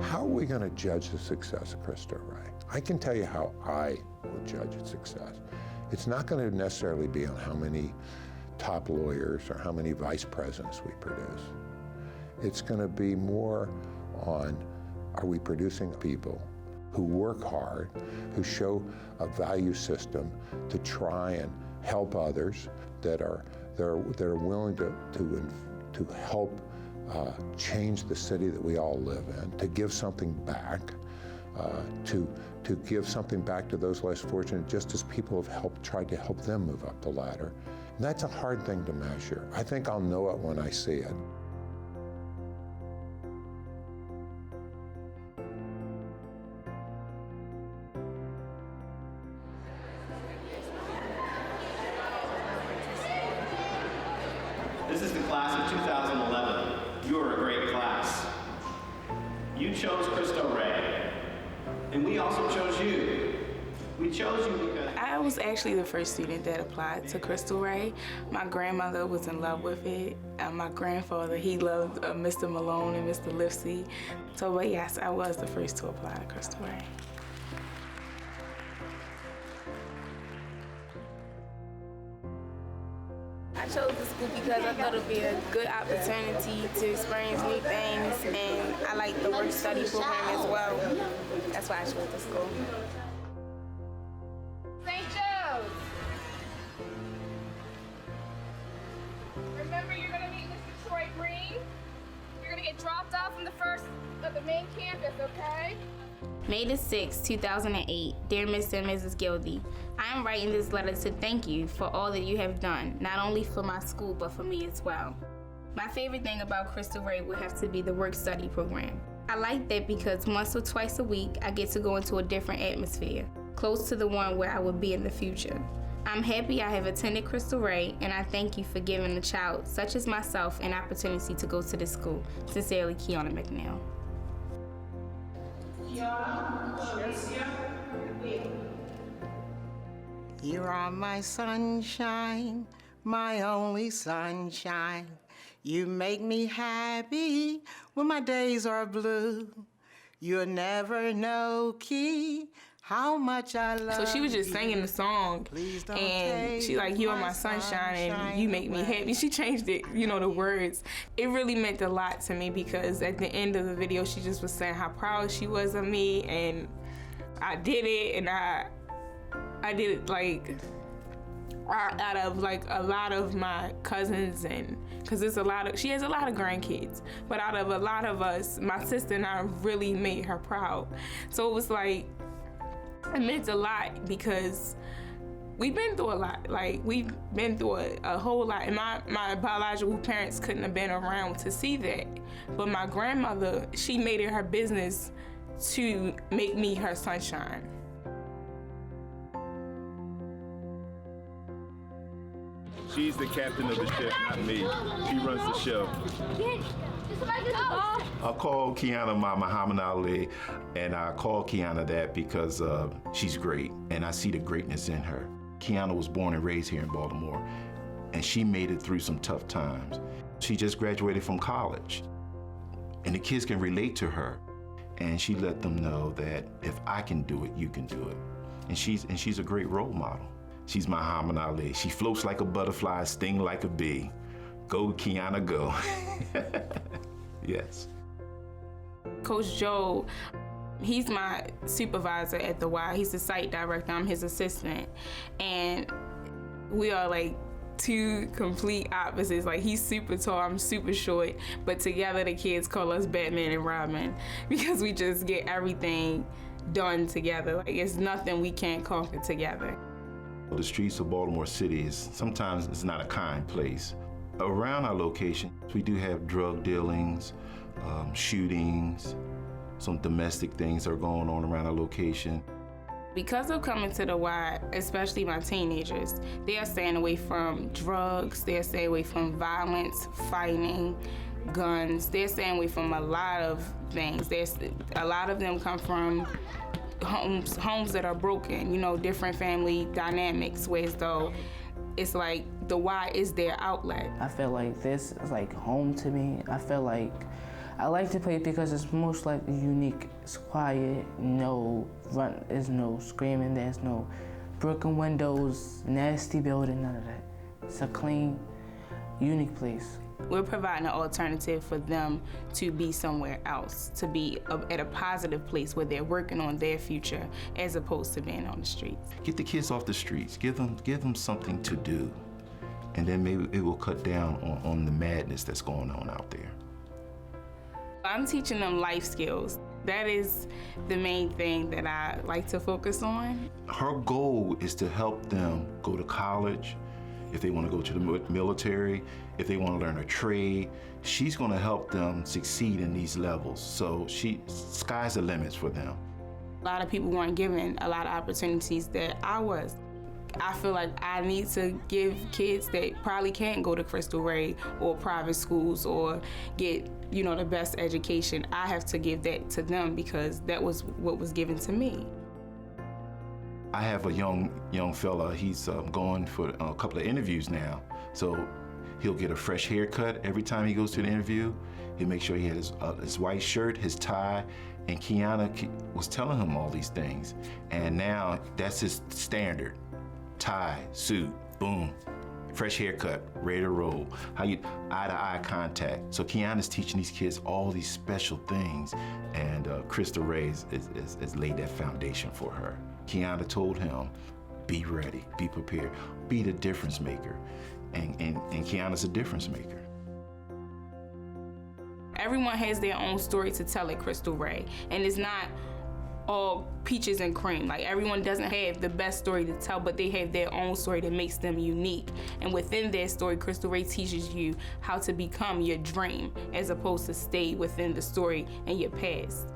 How are we going to judge the success of Cristo Rey? I can tell you how I will judge its success. It's not going to necessarily be on how many top lawyers or how many vice presidents we produce. It's going to be more on, are we producing people who work hard, who show a value system to try and help others, that are willing to help change the city that we all live in, to give something back, to give something back to those less fortunate, just as people have tried to help them move up the ladder. And that's a hard thing to measure. I think I'll know it when I see it. This is the class of 2011. You are a great class. You chose Cristo Rey, and we also chose you. We chose you because I was actually the first student that applied to Cristo Rey. My grandmother was in love with it. My grandfather, he loved Mr. Malone and Mr. Lipsy. So, but yes, I was the first to apply to Cristo Rey. I chose the school because I thought it would be a good opportunity to experience new things, and I like the work-study program as well. That's why I chose the school. St. Joe's! Remember, you're going to meet Mr. Troy Green. You're going to get dropped off from the main campus, okay? May the 6th, 2008. Dear Mr. and Mrs. Gildy, I am writing this letter to thank you for all that you have done, not only for my school, but for me as well. My favorite thing about Cristo Rey would have to be the work-study program. I like that because once or twice a week, I get to go into a different atmosphere, close to the one where I would be in the future. I'm happy I have attended Cristo Rey, and I thank you for giving a child such as myself an opportunity to go to this school. Sincerely, Keyona McNeil. You are my sunshine, my only sunshine. You make me happy when my days are blue. You'll never know, Key, how much I love you. So she was just singing the song, and she like, you are my sunshine and you make me happy. She changed it, you know, the words. It really meant a lot to me because at the end of the video, she just was saying how proud she was of me, and I did it, and I did it like out of like a lot of my cousins, and because she has a lot of grandkids, but out of a lot of us, my sister and I really made her proud. So it was like, it meant a lot because we've been through a lot. Like, we've been through a whole lot. And my biological parents couldn't have been around to see that. But my grandmother, she made it her business to make me her sunshine. She's the captain of the ship, not me. She runs the show. I call Keyona my Muhammad Ali, and I call Keyona that because she's great, and I see the greatness in her. Keyona was born and raised here in Baltimore, and she made it through some tough times. She just graduated from college, and the kids can relate to her, and she let them know that if I can do it, you can do it. And she's a great role model. She's Muhammad Ali. She floats like a butterfly, sting like a bee. Go, Keyona, go. Yes. Coach Joe, he's my supervisor at the Y. He's the site director. I'm his assistant. And we are like two complete opposites. Like, he's super tall, I'm super short. But together the kids call us Batman and Robin because we just get everything done together. Like, it's nothing we can't conquer together. The streets of Baltimore City sometimes it's not a kind place. Around our location, we do have drug dealings, shootings, some domestic things that are going on around our location. Because of coming to the Y, especially my teenagers, they are staying away from drugs, they're staying away from violence, fighting, guns. They're staying away from a lot of things. A lot of them come from homes that are broken, you know, different family dynamics, whereas though it's like the Y is their outlet. I feel like this is like home to me. I feel like I like to play it because it's most likely unique. It's quiet, there's no screaming, there's no broken windows, nasty building, none of that. It's a clean, unique place. We're providing an alternative for them to be somewhere else, to be at a positive place where they're working on their future as opposed to being on the streets. Get the kids off the streets. Give them something to do. And then maybe it will cut down on the madness that's going on out there. I'm teaching them life skills. That is the main thing that I like to focus on. Her goal is to help them go to college, if they want to go to the military, if they want to learn a trade. She's going to help them succeed in these levels. So sky's the limits for them. A lot of people weren't given a lot of opportunities that I was. I feel like I need to give kids that probably can't go to Cristo Rey or private schools or get, the best education. I have to give that to them because that was what was given to me. I have a young fella. He's going for a couple of interviews now. So he'll get a fresh haircut every time he goes to the interview. He'll make sure he has his white shirt, his tie, and Keyona was telling him all these things. And now that's his standard. Tie, suit, boom, fresh haircut, ready to roll. How you eye-to-eye contact. So Keyona's teaching these kids all these special things, and Cristo Rey has laid that foundation for her. Keyona told him, be ready, be prepared, be the difference maker. And Keyona's a difference maker. Everyone has their own story to tell at Cristo Rey, and it's not all peaches and cream. Like, everyone doesn't have the best story to tell, but they have their own story that makes them unique. And within their story, Cristo Rey teaches you how to become your dream as opposed to stay within the story and your past.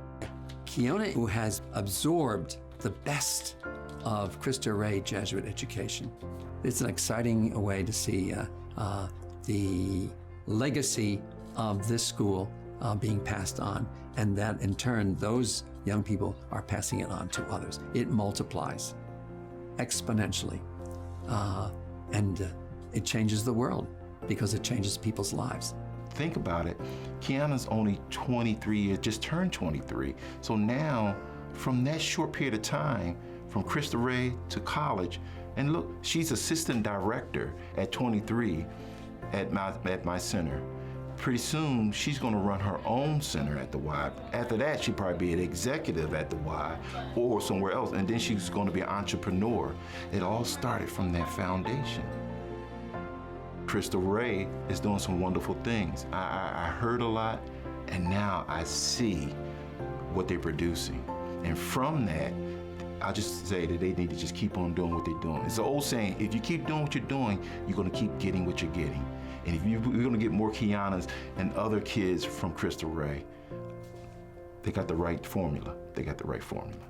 Keyona, who has absorbed the best of Cristo Rey Jesuit education. It's an exciting way to see the legacy of this school being passed on, and that in turn, those young people are passing it on to others. It multiplies exponentially, and it changes the world because it changes people's lives. Think about it. Keyona's only 23 years, just turned 23. So now, from that short period of time, from Cristo Rey to college, and look, she's assistant director at 23 at my center. Pretty soon, she's going to run her own center at the Y. After that, she'll probably be an executive at the Y or somewhere else, and then she's going to be an entrepreneur. It all started from that foundation. Cristo Rey is doing some wonderful things. I heard a lot, and now I see what they're producing. And from that, I'll just say that they need to just keep on doing what they're doing. It's an old saying, if you keep doing what you're doing, you're going to keep getting what you're getting. And if you're going to get more Keyonas and other kids from Cristo Rey, they got the right formula. They got the right formula.